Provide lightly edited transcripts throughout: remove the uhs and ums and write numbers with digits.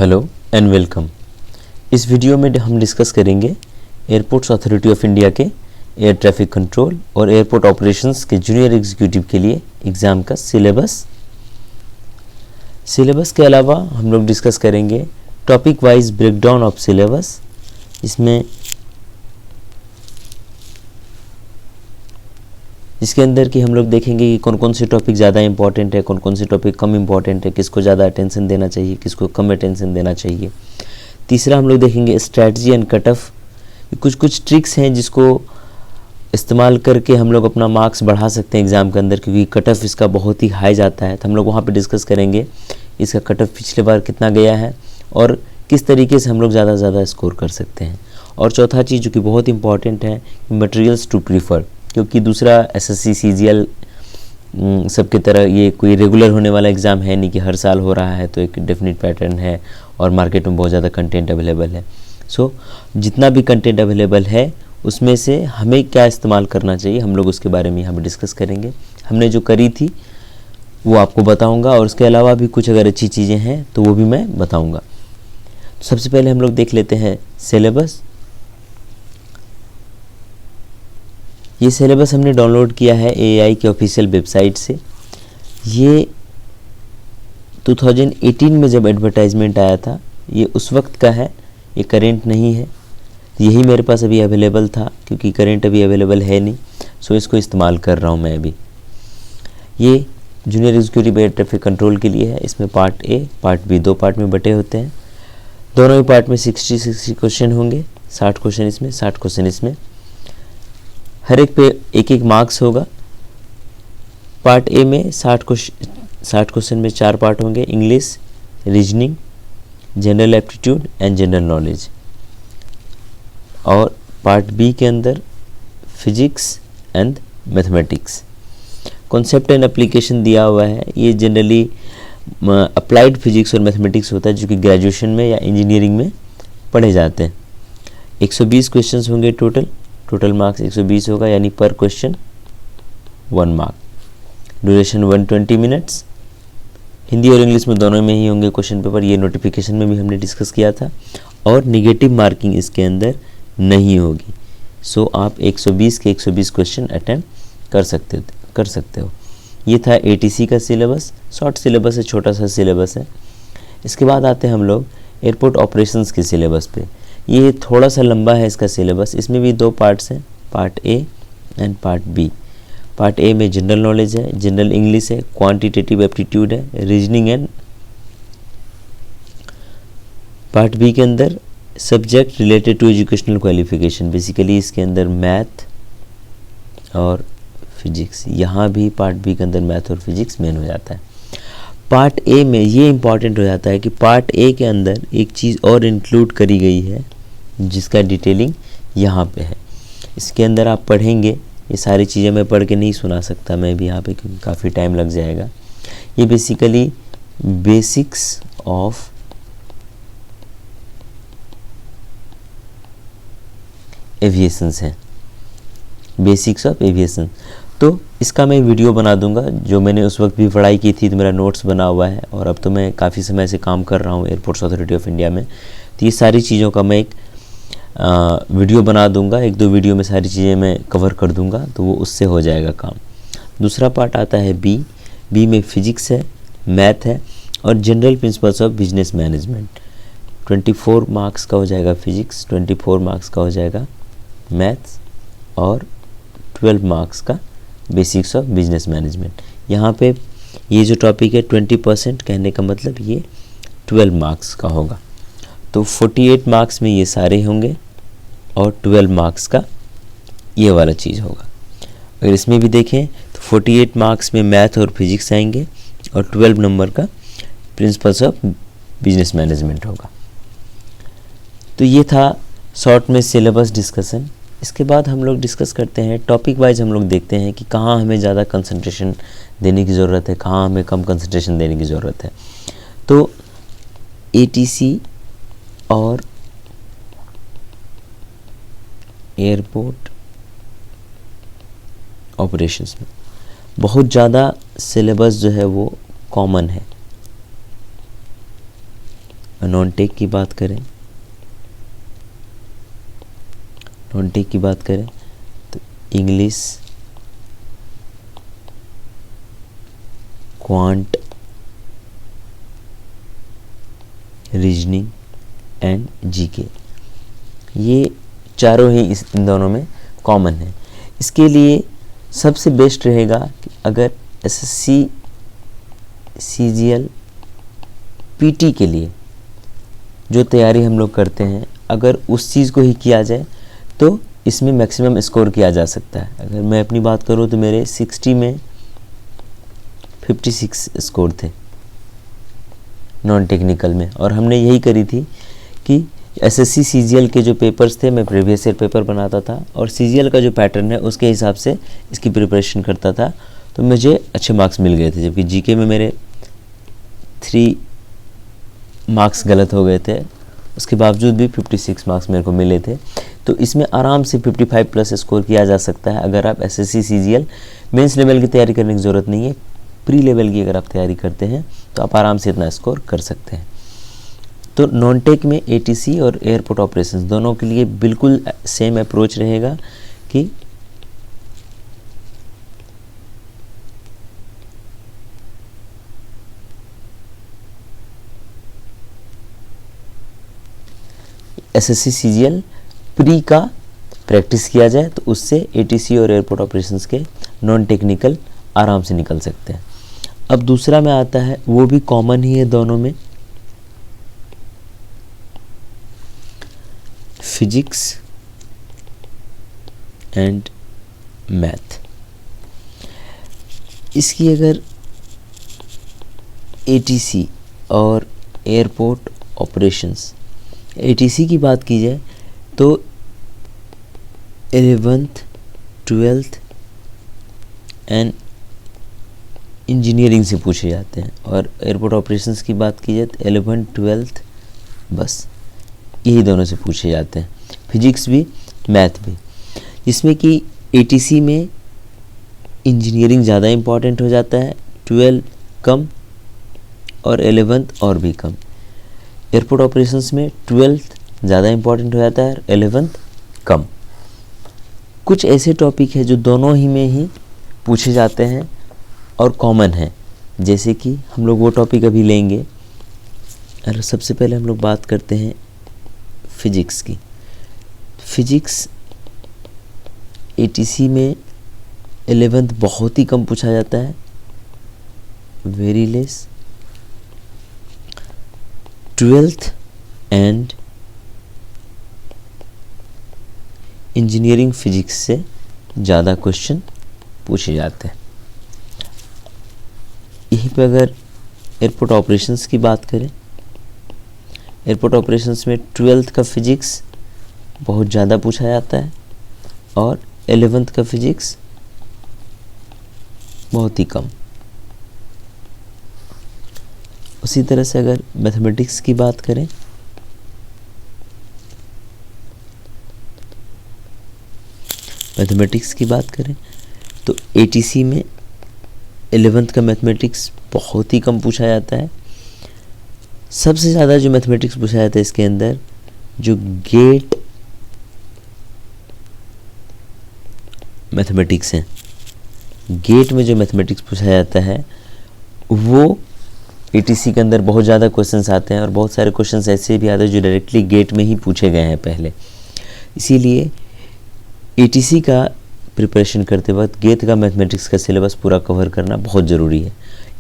Hello and welcome. इस video में हम डिस्कस करेंगे एयरपोर्ट्स अथॉरिटी ऑफ इंडिया के एयर ट्रैफिक कंट्रोल और एयरपोर्ट ऑपरेशंस के जूनियर एग्जीक्यूटिव के लिए एग्ज़ाम का सिलेबस के अलावा हम लोग डिस्कस करेंगे topic wise breakdown of syllabus. इसके अंदर कि हम लोग देखेंगे कि कौन कौन से टॉपिक ज़्यादा इंपॉर्टेंट है, कौन कौन से टॉपिक कम इंपॉर्टेंट है, किसको ज़्यादा अटेंशन देना चाहिए, किसको कम अटेंशन देना चाहिए। तीसरा हम लोग देखेंगे स्ट्रैटेजी एंड कट ऑफ। कुछ ट्रिक्स हैं जिसको इस्तेमाल करके हम लोग अपना मार्क्स बढ़ा सकते हैं एग्ज़ाम के अंदर, क्योंकि कट ऑफ इसका बहुत ही हाई जाता है। तो हम लोग वहाँ पे डिस्कस करेंगे इसका कट ऑफ पिछले बार कितना गया है और किस तरीके से हम लोग ज़्यादा से ज़्यादा स्कोर कर सकते हैं। और चौथा चीज़ जो कि बहुत इंपॉर्टेंट है, मटेरियल्स टू प्रीफर, क्योंकि दूसरा एसएससी सीजीएल सबके तरह ये कोई रेगुलर होने वाला एग्ज़ाम है नहीं कि हर साल हो रहा है, तो एक डेफिनेट पैटर्न है और मार्केट में बहुत ज़्यादा कंटेंट अवेलेबल है। सो जितना भी कंटेंट अवेलेबल है उसमें से हमें क्या इस्तेमाल करना चाहिए, हम लोग उसके बारे में यहाँ पर डिस्कस करेंगे। हमने जो करी थी वो आपको बताऊँगा और उसके अलावा भी कुछ अगर अच्छी चीज़ें हैं तो वो भी मैं बताऊँगा। तो सबसे पहले हम लोग देख लेते हैं सिलेबस। ये सिलेबस हमने डाउनलोड किया है एआई के ऑफिशियल वेबसाइट से। ये 2018 में जब एडवर्टाइजमेंट आया था, ये उस वक्त का है, ये करेंट नहीं है। यही मेरे पास अभी अवेलेबल था, क्योंकि करेंट अभी अवेलेबल है नहीं, सो इसको इस्तेमाल कर रहा हूँ मैं अभी। ये junior executive air traffic control के लिए है। इसमें पार्ट ए पार्ट बी दो पार्ट में बटे होते हैं। दोनों ही पार्ट में 60 क्वेश्चन होंगे, 60 क्वेश्चन इसमें, 60 क्वेश्चन इसमें। हर एक पे एक एक मार्क्स होगा। पार्ट ए में 60 क्वेश्चन में 4 पार्ट होंगे, English, reasoning, general aptitude and general knowledge. और पार्ट बी के अंदर physics and mathematics. Concept and application दिया हुआ है। ये जनरली अप्लाइड फिजिक्स और मैथमेटिक्स होता है, जो कि ग्रेजुएशन में या इंजीनियरिंग में पढ़े जाते हैं। 120 क्वेश्चंस होंगे टोटल मार्क्स 120 होगा, यानी पर question 1 mark. Duration 120 minutes. Hindi और इंग्लिश में दोनों में ही होंगे क्वेश्चन पेपर, ये नोटिफिकेशन में भी हमने डिस्कस किया था। और निगेटिव मार्किंग इसके अंदर नहीं होगी। सो आप 120 के 120 क्वेश्चन अटेम्प्ट कर सकते हो। ये था एटीसी का सिलेबस। शॉर्ट सिलेबस है, छोटा सा सिलेबस है। इसके बाद आते हैं हम लोग एयरपोर्ट ऑपरेशंस के सिलेबस पे। ये थोड़ा सा लंबा है इसका सिलेबस। इसमें भी 2 पार्ट्स हैं, part A and part B. Part A में जनरल नॉलेज है, जनरल इंग्लिश है, क्वांटिटेटिव एप्टीट्यूड है, रीजनिंग एंड। पार्ट बी के अंदर subject related to educational qualification, basically इसके अंदर मैथ और फिजिक्स। यहाँ भी पार्ट बी के अंदर मैथ और फिजिक्स मेन हो जाता है। पार्ट ए में ये इंपॉर्टेंट हो जाता है कि पार्ट ए के अंदर एक चीज़ और इंक्लूड करी गई है, जिसका डिटेलिंग यहाँ पे है। इसके अंदर आप पढ़ेंगे, ये सारी चीज़ें मैं पढ़ के नहीं सुना सकता मैं भी यहाँ पे, क्योंकि काफ़ी टाइम लग जाएगा। ये बेसिकली बेसिक्स ऑफ एविएशंस हैं, बेसिक्स ऑफ एविएशन। तो इसका मैं वीडियो बना दूंगा, जो मैंने उस वक्त भी पढ़ाई की थी, तो मेरा नोट्स बना हुआ है। और अब तो मैं काफ़ी समय से काम कर रहा हूँ एयरपोर्ट्स अथॉरिटी ऑफ इंडिया में, तो ये सारी चीज़ों का मैं एक वीडियो बना दूंगा। 1-2 वीडियो में सारी चीज़ें मैं कवर कर दूंगा, तो वो उससे हो जाएगा काम। दूसरा पार्ट आता है बी। बी में फिजिक्स है, मैथ है और general principles of business management. 24 marks का हो जाएगा फिजिक्स, 24 मार्क्स का हो जाएगा मैथ्स और 12 मार्क्स का बेसिक्स ऑफ बिजनेस मैनेजमेंट। यहाँ पे ये जो टॉपिक है 20%, कहने का मतलब ये 12 मार्क्स का होगा। तो 48 मार्क्स में ये सारे होंगे और 12 मार्क्स का ये वाला चीज़ होगा। अगर इसमें भी देखें तो 48 मार्क्स में मैथ और फिजिक्स आएंगे और 12 नंबर का प्रिंसिपल्स ऑफ बिजनेस मैनेजमेंट होगा। तो ये था शॉर्ट में सिलेबस डिस्कशन। इसके बाद हम लोग डिस्कस करते हैं टॉपिक वाइज। हम लोग देखते हैं कि कहाँ हमें ज़्यादा कंसंट्रेशन देने की ज़रूरत है, कहाँ हमें कम कंसंट्रेशन देने की ज़रूरत है। तो एटीसी और एयरपोर्ट ऑपरेशंस में बहुत ज़्यादा सिलेबस जो है वो कॉमन है। नॉन टेक की बात करें, नॉन टेक की बात करें तो English, quant, reasoning and GK, ये चारों ही इन दोनों में कॉमन है। इसके लिए सबसे बेस्ट रहेगा कि अगर एसएससी सीजीएल पीटी के लिए जो तैयारी हम लोग करते हैं, अगर उस चीज़ को ही किया जाए तो इसमें मैक्सिमम स्कोर किया जा सकता है। अगर मैं अपनी बात करूं तो मेरे 60 में 56 स्कोर थे नॉन टेक्निकल में, और हमने यही करी थी कि एसएससी सीजीएल के जो पेपर्स थे मैं प्रीवियस ईयर पेपर बनाता था और सीजीएल का जो पैटर्न है उसके हिसाब से इसकी प्रिपरेशन करता था, तो मुझे अच्छे मार्क्स मिल गए थे। जबकि जीके में मेरे 3 मार्क्स गलत हो गए थे, उसके बावजूद भी 56 मार्क्स मेरे को मिले थे। तो इसमें आराम से 55 प्लस स्कोर किया जा सकता है अगर आप एसएससी सीजीएल मेंस लेवल की तैयारी करने की ज़रूरत नहीं है, प्री लेवल की अगर आप तैयारी करते हैं तो आप आराम से इतना स्कोर कर सकते हैं। तो नॉन टेक में एटीसी और एयरपोर्ट ऑपरेशंस दोनों के लिए बिल्कुल सेम अप्रोच रहेगा कि एसएससी सीजीएल प्री का प्रैक्टिस किया जाए तो उससे एटीसी और एयरपोर्ट ऑपरेशंस के नॉन टेक्निकल आराम से निकल सकते हैं। अब दूसरा में आता है, वो भी कॉमन ही है दोनों में, फिजिक्स एंड मैथ। इसकी अगर एटीसी और एयरपोर्ट ऑपरेशंस, एटीसी की बात की जाए तो 11th 12th एंड इंजीनियरिंग से पूछे जाते हैं, और एयरपोर्ट ऑपरेशंस की बात की जाए तो 11th 12th बस यही दोनों से पूछे जाते हैं, फिजिक्स भी मैथ भी। जिसमें कि एटीसी में इंजीनियरिंग ज़्यादा इम्पॉर्टेंट हो जाता है, 12 कम और 11th और भी कम। एयरपोर्ट ऑपरेशंस में 12th ज़्यादा इम्पॉर्टेंट हो जाता है, 11th कम। कुछ ऐसे टॉपिक है जो दोनों ही में ही पूछे जाते हैं और कॉमन है, जैसे कि हम लोग वो टॉपिक अभी लेंगे। और सबसे पहले हम लोग बात करते हैं फिजिक्स की। फिजिक्स एटीसी में 11th बहुत ही कम पूछा जाता है, very less. 12th and engineering physics से ज़्यादा क्वेश्चन पूछे जाते हैं। यहीं पे अगर एयरपोर्ट ऑपरेशंस की बात करें, एयरपोर्ट ऑपरेशंस में 12th का फिजिक्स बहुत ज़्यादा पूछा जाता है और 11th का फिजिक्स बहुत ही कम। उसी तरह से अगर मैथमेटिक्स की बात करें, तो एटीसी में 11th का मैथमेटिक्स बहुत ही कम पूछा जाता है। सबसे ज़्यादा जो मैथमेटिक्स पूछा जाता है इसके अंदर, जो गेट मैथमेटिक्स है, गेट में जो मैथमेटिक्स पूछा जाता है वो एटीसी के अंदर बहुत ज़्यादा क्वेश्चंस आते हैं, और बहुत सारे क्वेश्चंस ऐसे भी आते हैं जो डायरेक्टली गेट में ही पूछे गए हैं पहले। इसीलिए एटीसी का प्रिपरेशन करते वक्त गेट का मैथमेटिक्स का सिलेबस पूरा कवर करना बहुत ज़रूरी है।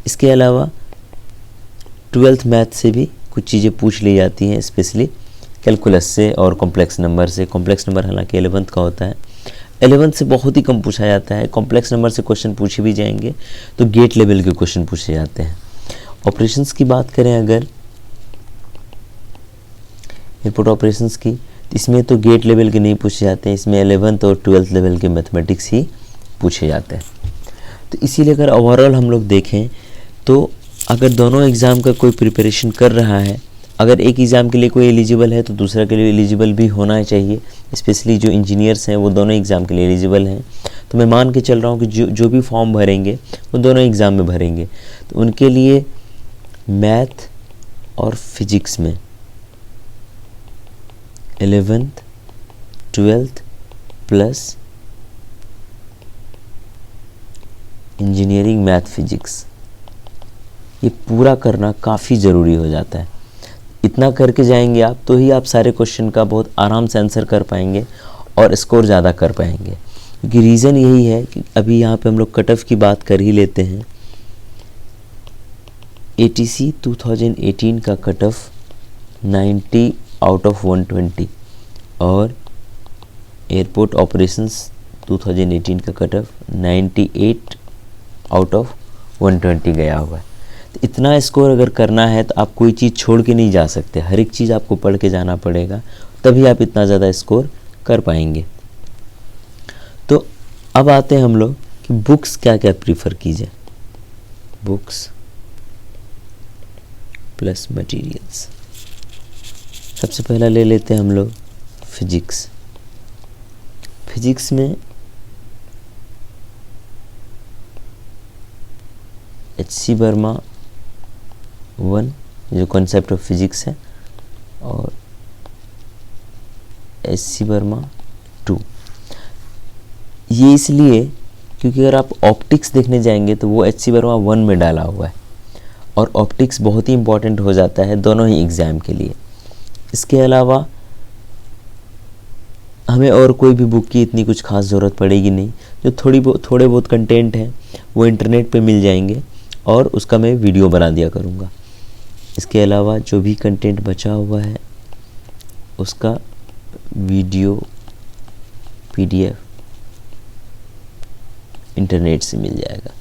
इसके अलावा 12th मैथ से भी कुछ चीज़ें पूछ ली जाती हैं, स्पेशली कैलकुलस से और कॉम्प्लेक्स नंबर से। कॉम्प्लेक्स नंबर हालांकि 11th का होता है, 11th से बहुत ही कम पूछा जाता है। कॉम्प्लेक्स नंबर से क्वेश्चन पूछे भी जाएंगे तो गेट लेवल के क्वेश्चन पूछे जाते हैं। ऑपरेशंस की बात करें अगर एयरपोर्ट ऑपरेशंस की, इसमें तो गेट लेवल के नहीं पूछे जाते हैं, इसमें 11th और 12th लेवल के मैथमेटिक्स ही पूछे जाते हैं। तो इसीलिए अगर ओवरऑल हम लोग देखें तो अगर दोनों एग्ज़ाम का कोई प्रिपरेशन कर रहा है, अगर एक एग्ज़ाम के लिए कोई एलिजिबल है तो दूसरा के लिए एलिजिबल भी होना चाहिए। स्पेशली जो इंजीनियर्स हैं वो दोनों एग्ज़ाम के लिए एलिजिबल हैं, तो मैं मान के चल रहा हूँ कि जो भी फॉर्म भरेंगे वो दोनों एग्ज़ाम में भरेंगे, तो उनके लिए मैथ और फिजिक्स में 11th 12th plus engineering math physics, ये पूरा करना काफ़ी ज़रूरी हो जाता है। इतना करके जाएंगे आप तो ही आप सारे क्वेश्चन का बहुत आराम से आंसर कर पाएंगे और स्कोर ज़्यादा कर पाएंगे। क्योंकि रीज़न यही है कि अभी यहाँ पे हम लोग कट ऑफ की बात कर ही लेते हैं। ATC 2018 का कट ऑफ 90 आउट ऑफ 120 और एयरपोर्ट ऑपरेशंस 2018 का कट ऑफ 98 आउट ऑफ 120 गया हुआ है। तो इतना स्कोर अगर करना है तो आप कोई चीज़ छोड़ के नहीं जा सकते, हर एक चीज़ आपको पढ़ के जाना पड़ेगा, तभी आप इतना ज़्यादा स्कोर कर पाएंगे। तो अब आते हैं हम लोग कि बुक्स क्या क्या प्रीफर कीजिए। बुक्स प्लस मटेरियल्स, सबसे पहला ले लेते हैं हम लोग फिजिक्स। फिजिक्स में HC वर्मा 1 जो कॉन्सेप्ट ऑफ फिजिक्स है और SC वर्मा 2। ये इसलिए क्योंकि अगर आप ऑप्टिक्स देखने जाएंगे तो वो HC वर्मा 1 में डाला हुआ है और ऑप्टिक्स बहुत ही इंपॉर्टेंट हो जाता है दोनों ही एग्ज़ाम के लिए। इसके अलावा हमें और कोई भी बुक की इतनी कुछ खास ज़रूरत पड़ेगी नहीं। जो थोड़े बहुत कंटेंट हैं वो इंटरनेट पे मिल जाएंगे और उसका मैं वीडियो बना दिया करूँगा। इसके अलावा जो भी कंटेंट बचा हुआ है उसका वीडियो PDF इंटरनेट से मिल जाएगा।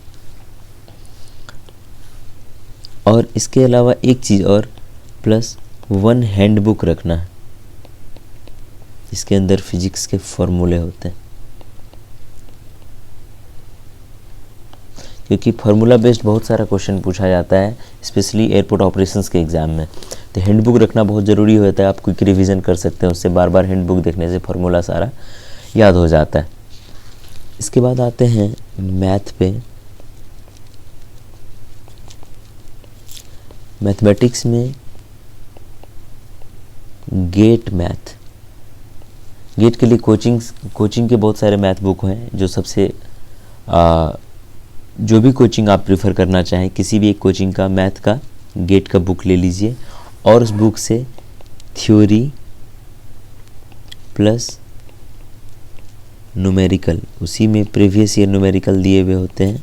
और इसके अलावा एक चीज़ और प्लस 1 हैंडबुक रखना है जिसके अंदर फिजिक्स के फॉर्मूले होते हैं, क्योंकि फार्मूला बेस्ड बहुत सारा क्वेश्चन पूछा जाता है स्पेशली एयरपोर्ट ऑपरेशंस के एग्ज़ाम में। तो हैंडबुक रखना बहुत ज़रूरी होता है, आप क्विक रिवीजन कर सकते हैं उससे, बार बार हैंडबुक देखने से फार्मूला सारा याद हो जाता है। इसके बाद आते हैं मैथ पे। मैथमेटिक्स में गेट मैथ, गेट के लिए कोचिंग के बहुत सारे मैथ बुक हैं जो सबसे जो भी कोचिंग आप प्रेफर करना चाहें किसी भी एक कोचिंग का मैथ का गेट का बुक ले लीजिए और उस बुक से थ्योरी प्लस न्यूमेरिकल, उसी में प्रीवियस ईयर न्यूमेरिकल दिए हुए होते हैं,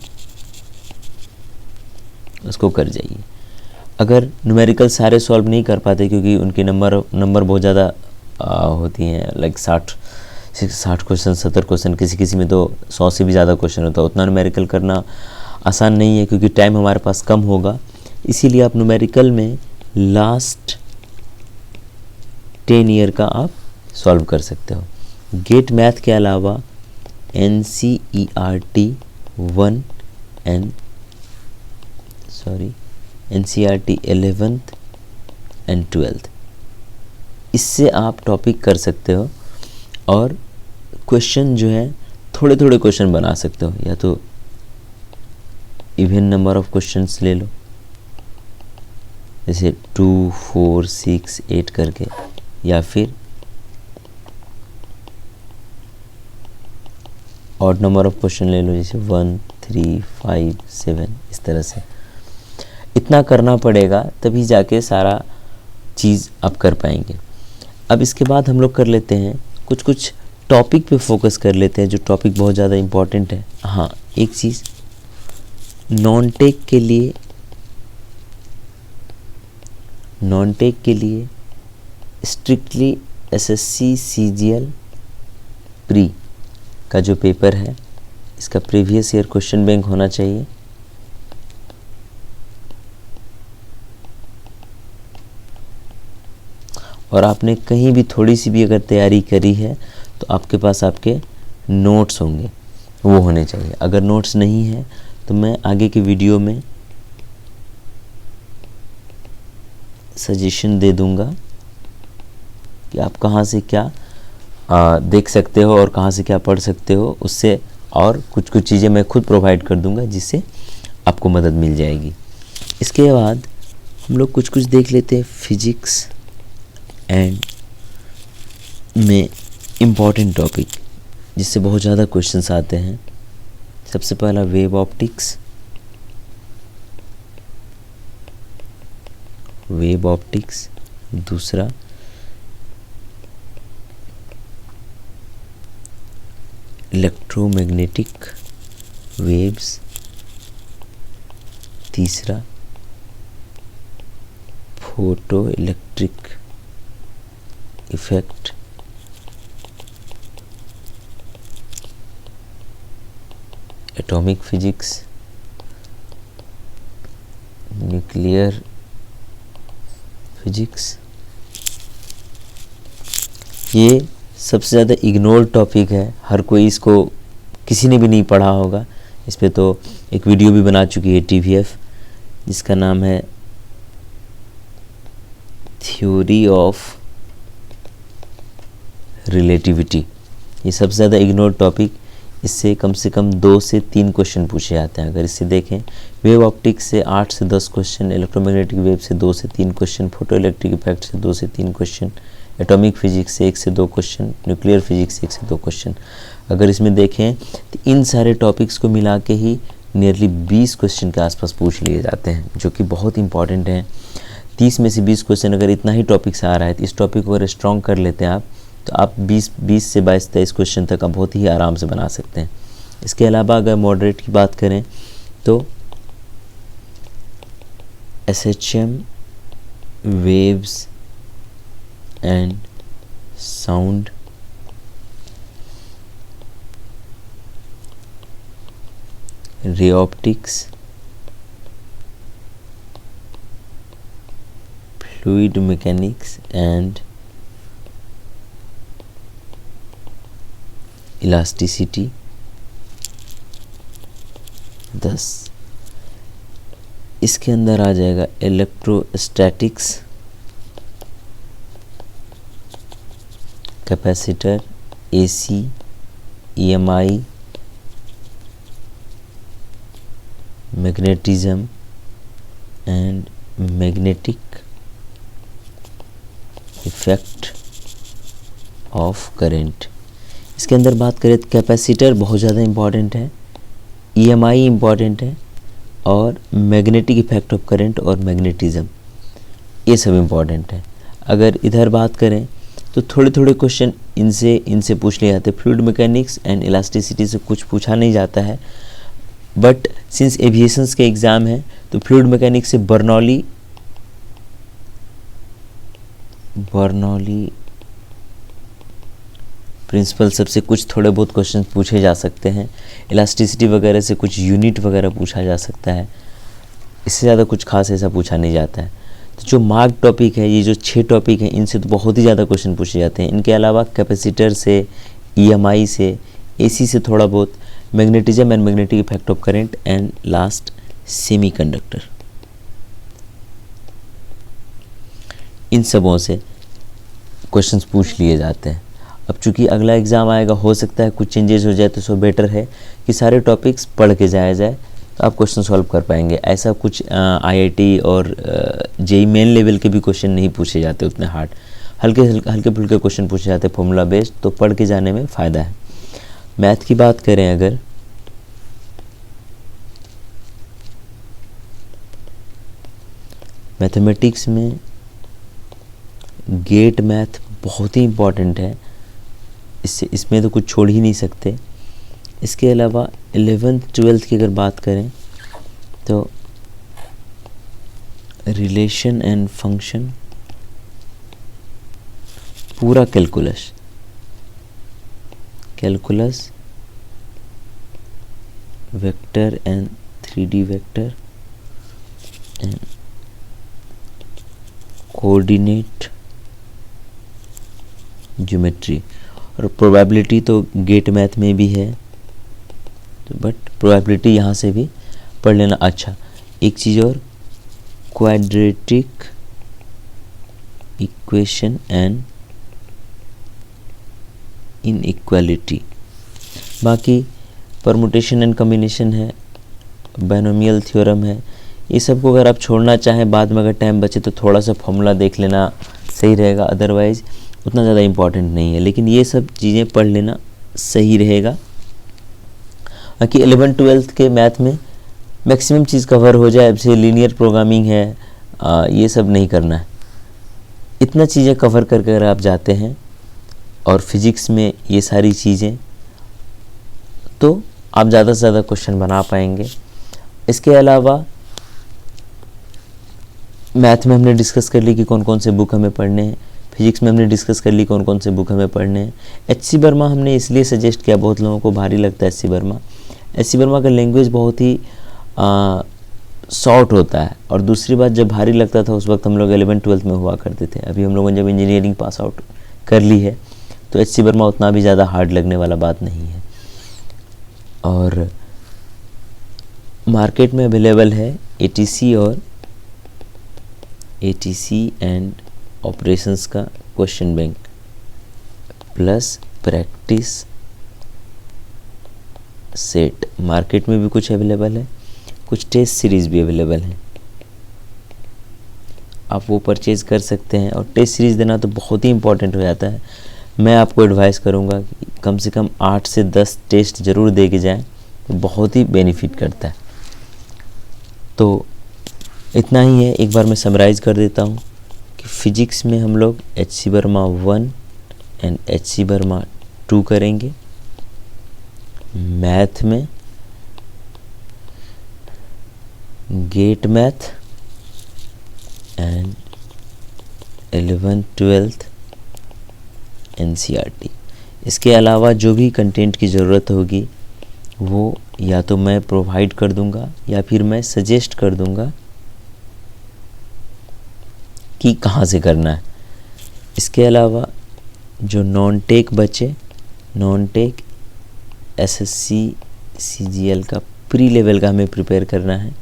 उसको कर जाइए। अगर न्यूमेरिकल सारे सॉल्व नहीं कर पाते क्योंकि उनके नंबर बहुत ज़्यादा होती हैं, लाइक 60 क्वेश्चन 70 क्वेश्चन, किसी में तो 100 से भी ज़्यादा क्वेश्चन होता है, उतना न्यूमेरिकल करना आसान नहीं है क्योंकि टाइम हमारे पास कम होगा। इसीलिए आप न्यूमेरिकल में लास्ट 10 ईयर का आप सॉल्व कर सकते हो। गेट मैथ के अलावा NCERT 1 and NCERT 11th and 12th, इससे आप टॉपिक कर सकते हो और क्वेश्चन जो है थोड़े क्वेश्चन बना सकते हो, या तो इवन नंबर ऑफ क्वेश्चंस ले लो जैसे 2 4 6 8 करके, या फिर ऑड नंबर ऑफ क्वेश्चन ले लो जैसे 1 3 5 7, इस तरह से। इतना करना पड़ेगा तभी जाके सारा चीज़ आप कर पाएंगे। अब इसके बाद हम लोग कर लेते हैं कुछ टॉपिक पे फोकस कर लेते हैं जो टॉपिक बहुत ज़्यादा इम्पॉर्टेंट है। हाँ, एक चीज़ नॉन टेक के लिए स्ट्रिक्टली SSC CGL प्री का जो पेपर है इसका प्रीवियस ईयर क्वेश्चन बैंक होना चाहिए। और आपने कहीं भी थोड़ी सी भी अगर तैयारी करी है तो आपके पास आपके नोट्स होंगे, वो होने चाहिए। अगर नोट्स नहीं है तो मैं आगे की वीडियो में सजेशन दे दूंगा कि आप कहाँ से क्या देख सकते हो और कहाँ से क्या पढ़ सकते हो, उससे और कुछ चीज़ें मैं खुद प्रोवाइड कर दूंगा जिससे आपको मदद मिल जाएगी। इसके बाद हम लोग कुछ देख लेते हैं फिजिक्स एंड में इम्पॉर्टेंट टॉपिक जिससे बहुत ज़्यादा क्वेश्चंस आते हैं, सबसे पहला वेव ऑप्टिक्स। दूसरा इलेक्ट्रोमैग्नेटिक वेव्स। तीसरा photo electric effect. Atomic physics, nuclear physics. ये सबसे ज़्यादा इग्नोर टॉपिक है, हर कोई इसको किसी ने भी नहीं पढ़ा होगा। इस पे तो एक वीडियो भी बना चुकी है TVF, जिसका नाम है थ्योरी ऑफ रिलेटिविटी। ये सबसे ज़्यादा इग्नोर टॉपिक, इससे कम से कम 2 से 3 क्वेश्चन पूछे जाते हैं। अगर इससे देखें, वेव ऑप्टिक्स से 8 से 10 क्वेश्चन, इलेक्ट्रोमैग्नेटिक वेव से 2 से 3 क्वेश्चन, फोटो इलेक्ट्रिक इफेक्ट से 2 से 3 क्वेश्चन, एटॉमिक फिजिक्स से 1 से 2 क्वेश्चन, न्यूक्लियर फिजिक्स से 1 से 2 क्वेश्चन। अगर इसमें देखें तो इन सारे टॉपिक्स को मिला के ही नियरली 20 क्वेश्चन के आसपास पूछ लिए जाते हैं, जो कि बहुत इंपॉर्टेंट हैं। 30 में से 20 क्वेश्चन, अगर इतना ही टॉपिक से आ रहा है तो इस टॉपिक को अगर स्ट्रॉन्ग कर लेते हैं आप, तो आप 20 से 22-23 क्वेश्चन तक आप बहुत ही आराम से बना सकते हैं। इसके अलावा अगर मॉडरेट की बात करें तो SHM waves and sound, ray optics, fluid mechanics and elasticity. 10 इसके अंदर आ जाएगा electrostatics, capacitor, AC, EMI, magnetism and magnetic effect of current. इसके अंदर बात करें तो कैपेसिटर बहुत ज़्यादा इम्पॉर्टेंट है, EMI इम्पॉर्टेंट है, और मैग्नेटिक इफेक्ट ऑफ करंट और मैग्नेटिज्म, ये सब इम्पॉर्टेंट है। अगर इधर बात करें तो थोड़े थोड़े क्वेश्चन इनसे पूछ लिए जाते हैं। फ्लूइड मैकेनिक्स एंड इलास्टिसिटी से कुछ पूछा नहीं जाता है, बट सिंस एविएशंस के एग्ज़ाम है तो फ्लूइड मैकेनिक्स से बर्नौली प्रिंसिपल सबसे कुछ थोड़े बहुत क्वेश्चन पूछे जा सकते हैं। इलास्टिसिटी वगैरह से कुछ यूनिट वगैरह पूछा जा सकता है, इससे ज़्यादा कुछ खास ऐसा पूछा नहीं जाता है। तो जो मार्क टॉपिक है, ये जो 6 टॉपिक हैं, इनसे तो बहुत ही ज़्यादा क्वेश्चन पूछे जाते हैं। इनके अलावा कैपेसिटर से, EMI से, AC से थोड़ा बहुत, magnetism and magnetic effect of current, and last semiconductor. इन सबों से क्वेश्चंस पूछ लिए जाते हैं। अब चूंकि अगला एग्ज़ाम आएगा, हो सकता है कुछ चेंजेस हो जाए, तो सो बेटर है कि सारे टॉपिक्स पढ़ के जाया जाए, तो आप क्वेश्चन सॉल्व कर पाएंगे। ऐसा कुछ IIT और JEE मेन लेवल के भी क्वेश्चन नहीं पूछे जाते उतने हार्ड, हल्के फुल्के क्वेश्चन पूछे जाते फॉर्मूला बेस्ड, तो पढ़ के जाने में फ़ायदा है। मैथ की बात करें अगर, मैथमेटिक्स में गेट मैथ बहुत ही इम्पॉर्टेंट है, इसमें तो कुछ छोड़ ही नहीं सकते। इसके अलावा 11th 12th की अगर बात करें तो रिलेशन एंड फंक्शन, पूरा calculus, vector and 3D vector and coordinate geometry. और प्रोबेबिलिटी तो गेट मैथ में भी है, तो बट प्रोबेबिलिटी यहाँ से भी पढ़ लेना। अच्छा, एक चीज़ और, क्वाड्रेटिक इक्वेशन एंड इनइक्वालिटी। बाकी परमुटेशन एंड कम्बिनेशन है, बाइनोमियल थ्योरम है, ये सब को अगर आप छोड़ना चाहें बाद में अगर टाइम बचे तो थोड़ा सा फॉर्मूला देख लेना सही रहेगा। अदरवाइज़ उतना ज़्यादा इम्पॉर्टेंट नहीं है, लेकिन ये सब चीज़ें पढ़ लेना सही रहेगा। बाकी 11th-12th के मैथ में मैक्सिमम चीज़ कवर हो जाए। जैसे लीनियर प्रोग्रामिंग है, ये सब नहीं करना है। इतना चीज़ें कवर कर कर आप जाते हैं और फिजिक्स में ये सारी चीज़ें, तो आप ज़्यादा से ज़्यादा क्वेश्चन बना पाएंगे। इसके अलावा मैथ में हमने डिस्कस कर ली कि कौन कौन से बुक हमें पढ़ने हैं। फिजिक्स में हमने डिस्कस कर ली कौन कौन से बुक हमें पढ़ने हैं। एच सी वर्मा हमने इसलिए सजेस्ट किया, बहुत लोगों को भारी लगता है H C Verma. H C Verma का लैंग्वेज बहुत ही शॉर्ट होता है, और दूसरी बात जब भारी लगता था उस वक्त हम लोग 11th-12th में हुआ करते थे। अभी हम लोगों ने जब इंजीनियरिंग पास आउट कर ली है तो एच सी वर्मा उतना भी ज़्यादा हार्ड लगने वाला बात नहीं है। और मार्केट में अवेलेबल है एटीसी और एटीसी एंड ऑपरेशंस का question bank plus practice set. Market में भी कुछ अवेलेबल है, कुछ टेस्ट सीरीज़ भी अवेलेबल हैं, आप वो परचेज़ कर सकते हैं। और टेस्ट सीरीज़ देना तो बहुत ही इम्पोर्टेंट हो जाता है। मैं आपको एडवाइस करूँगा कि कम से कम 8 से 10 टेस्ट ज़रूर दे के जाएँ, तो बहुत ही बेनिफिट करता है। तो इतना ही है। एक बार मैं समराइज़ कर देता हूँ कि फिजिक्स में हम लोग H C Verma 1 and H C Verma 2 करेंगे। मैथ में gate math and 11th-12th NCERT। इसके अलावा जो भी कंटेंट की ज़रूरत होगी वो या तो मैं प्रोवाइड कर दूंगा या फिर मैं सजेस्ट कर दूंगा कि कहाँ से करना है। इसके अलावा जो नॉन टेक बचे, नॉन टेक एसएससी सीजीएल का प्री लेवल का हमें प्रिपेयर करना है।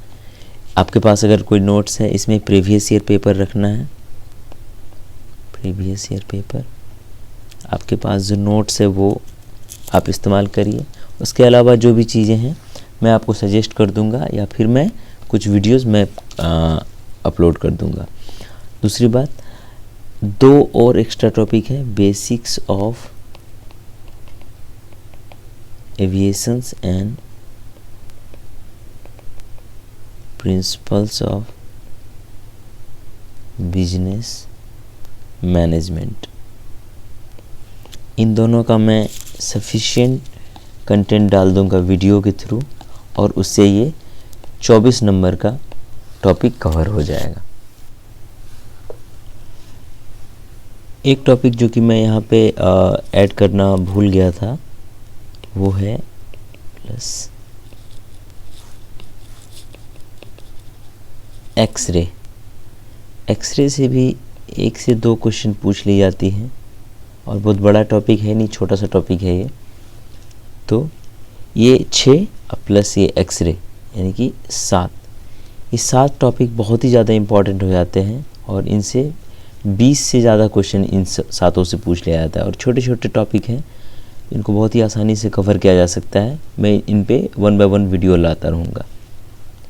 आपके पास अगर कोई नोट्स है, इसमें प्रीवियस ईयर पेपर रखना है। प्रीवियस ईयर पेपर आपके पास जो नोट्स है वो आप इस्तेमाल करिए। उसके अलावा जो भी चीज़ें हैं मैं आपको सजेस्ट कर दूंगा या फिर मैं कुछ वीडियोस मैं अपलोड कर दूंगा। दूसरी बात, 2 और एक्स्ट्रा टॉपिक है, basics of aviations and principles of business management. इन दोनों का मैं सफिशिएंट कंटेंट डाल दूंगा वीडियो के थ्रू, और उससे ये 24 नंबर का टॉपिक कवर हो जाएगा। एक टॉपिक जो कि मैं यहाँ पे ऐड करना भूल गया था वो है प्लस एक्सरे। एक्सरे से भी 1 से 2 क्वेश्चन पूछ ली जाती हैं, और बहुत बड़ा टॉपिक है नहीं, छोटा सा टॉपिक है ये। तो ये 6 प्लस ये एक्सरे यानी कि 7, ये 7 टॉपिक बहुत ही ज़्यादा इम्पॉर्टेंट हो जाते हैं, और इनसे 20 से ज़्यादा क्वेश्चन इन 7 से पूछ लिया जाता है। और छोटे छोटे टॉपिक हैं, इनको बहुत ही आसानी से कवर किया जा सकता है। मैं इन पे 1 बाय 1 वीडियो लाता रहूँगा।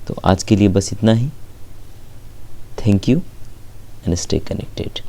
तो आज के लिए बस इतना ही। Thank you and stay connected.